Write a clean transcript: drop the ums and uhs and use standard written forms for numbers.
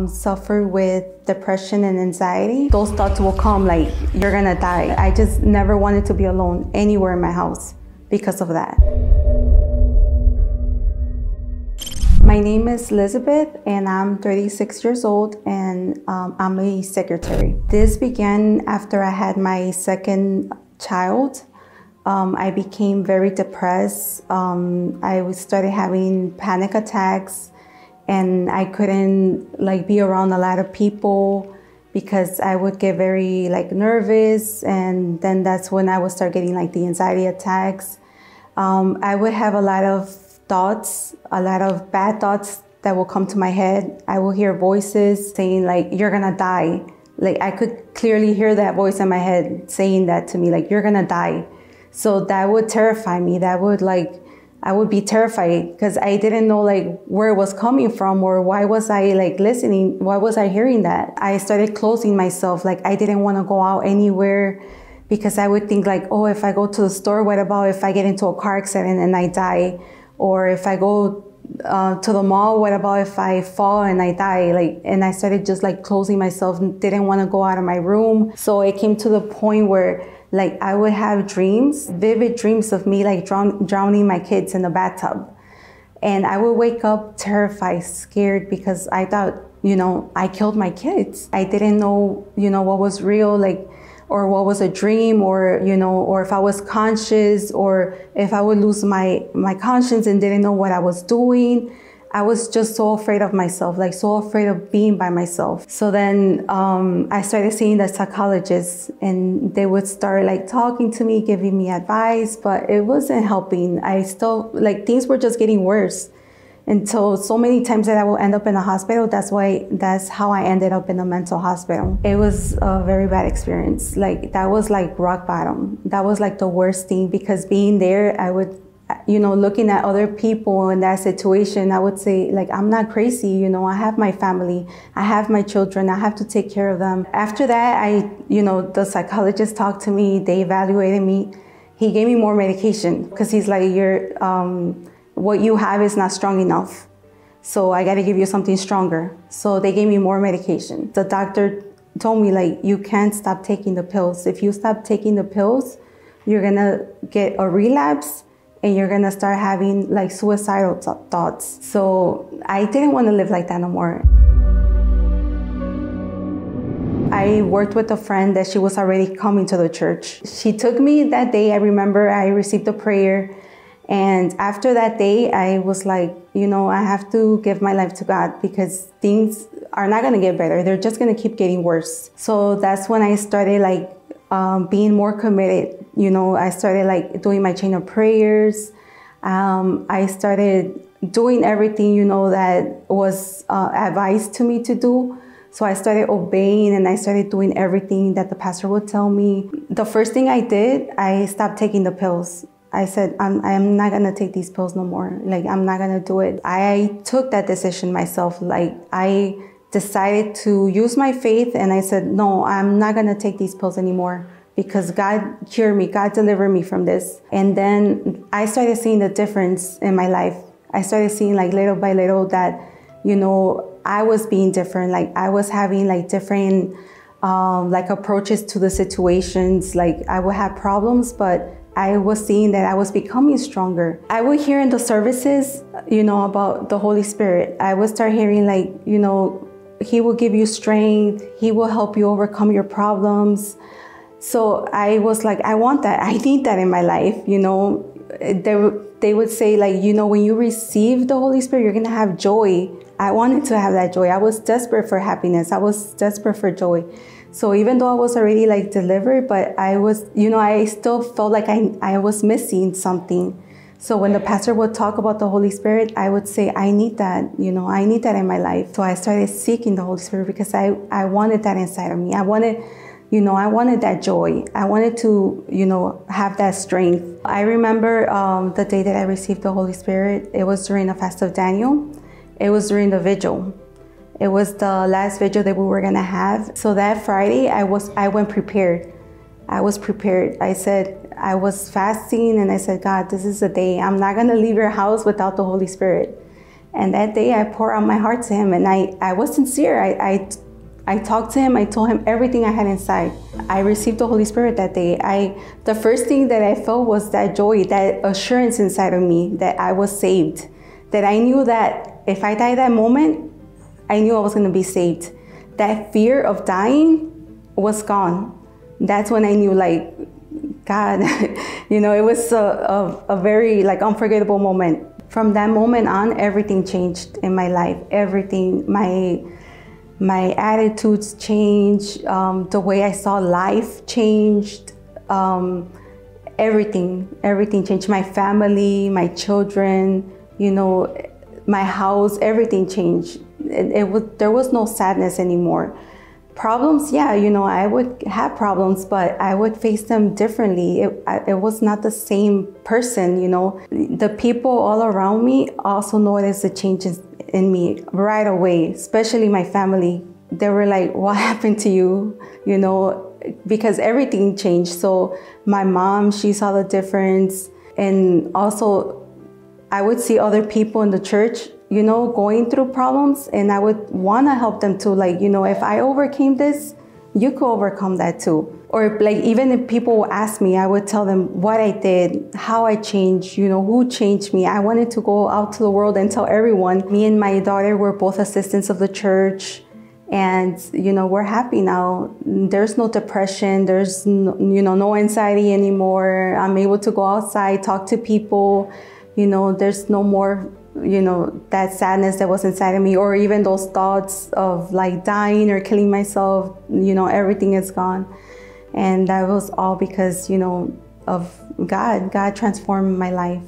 suffer with depression and anxiety. Those thoughts will come like, you're gonna die. I just never wanted to be alone anywhere in my house because of that. My name is Lizabeth and I'm 36 years old and I'm a secretary. This began after I had my second child. I became very depressed. I started having panic attacks and I couldn't be around a lot of people because I would get very nervous, and then that's when I would start getting the anxiety attacks. I would have a lot of thoughts, a lot of bad thoughts that will come to my head. I will hear voices saying you're gonna die. I could clearly hear that voice in my head saying that to me, you're gonna die. So that would terrify me. That would I would be terrified because I didn't know where it was coming from, or why was I listening? Why was I hearing that? I started closing myself. I didn't want to go out anywhere because I would think oh, if I go to the store, what about if I get into a car accident and I die? Or if I go to the mall, what about if I fall and I die? And I started just closing myself and didn't want to go out of my room. So it came to the point where I would have dreams, vivid dreams of me drowning my kids in the bathtub. And I would wake up terrified, scared, because I thought, I killed my kids. I didn't know, what was real, or what was a dream, or, or if I was conscious, or if I would lose my conscience and didn't know what I was doing. I was just so afraid of myself, so afraid of being by myself. So then I started seeing the psychologists, and they would start talking to me, giving me advice, but it wasn't helping. I still, things were just getting worse. Until so many times that I will end up in a hospital. That's how I ended up in a mental hospital. It was a very bad experience. That was rock bottom. That was the worst thing, because being there, I would, looking at other people in that situation, I would say I'm not crazy. I have my family, I have my children, I have to take care of them. After that, the psychologist talked to me, they evaluated me. He gave me more medication because he's what you have is not strong enough. So I got to give you something stronger. So they gave me more medication. The doctor told me you can't stop taking the pills. If you stop taking the pills, you're going to get a relapse and you're going to start having suicidal thoughts. So I didn't want to live like that no more. I worked with a friend that she was already coming to the church. She took me that day. I remember I received a prayer. And after that day, I was I have to give my life to God, because things are not going to get better. They're just going to keep getting worse. So that's when I started being more committed. I started doing my chain of prayers. I started doing everything, that was advised to me to do. So I started obeying and I started doing everything that the pastor would tell me. The first thing I did, I stopped taking the pills. I said, I'm not going to take these pills no more. I'm not going to do it. I took that decision myself. I decided to use my faith, and I said, no, I'm not going to take these pills anymore, because God cured me. God delivered me from this. And then I started seeing the difference in my life. I started seeing little by little that, I was being different. I was having different approaches to the situations. I would have problems, but I was seeing that I was becoming stronger. I would hear in the services, about the Holy Spirit. I would start hearing He will give you strength. He will help you overcome your problems. So I was I want that. I need that in my life. They would say when you receive the Holy Spirit, you're going to have joy. I wanted to have that joy. I was desperate for happiness. I was desperate for joy. So even though I was already delivered, but I was, I still felt I was missing something. So when the pastor would talk about the Holy Spirit, I would say, I need that, I need that in my life. So I started seeking the Holy Spirit because I wanted that inside of me. I wanted, I wanted that joy. I wanted to, have that strength. I remember the day that I received the Holy Spirit. It was during the fast of Daniel. It was during the vigil. It was the last vigil that we were gonna have. So that Friday, I went prepared. I was prepared. I was fasting and I said, God, this is the day. I'm not gonna leave your house without the Holy Spirit. And that day I poured out my heart to him, and I was sincere. I talked to him, I told him everything I had inside. I received the Holy Spirit that day. The first thing that I felt was that joy, that assurance inside of me that I was saved. That I knew that if I died that moment, I knew I was gonna be saved. That fear of dying was gone. That's when I knew, like, God, it was a very unforgettable moment. From that moment on, everything changed in my life. Everything, my attitudes changed, the way I saw life changed, everything changed. My family, my children, my house, everything changed. There was no sadness anymore. Problems, yeah, I would have problems, but I would face them differently. It was not the same person, The people all around me also noticed the changes in me right away, especially my family. They were like, what happened to you? Because everything changed. So my mom, she saw the difference. And also I would see other people in the church, going through problems, and I would want to help them too. Like, if I overcame this, you could overcome that too. Or even if people would ask me, I would tell them what I did, how I changed, who changed me. I wanted to go out to the world and tell everyone. Me and my daughter were both assistants of the church, and we're happy now. There's no depression, there's no anxiety anymore. I'm able to go outside, talk to people. There's no more that sadness that was inside of me, or even those thoughts of dying or killing myself. Everything is gone. And that was all because of God. God transformed my life.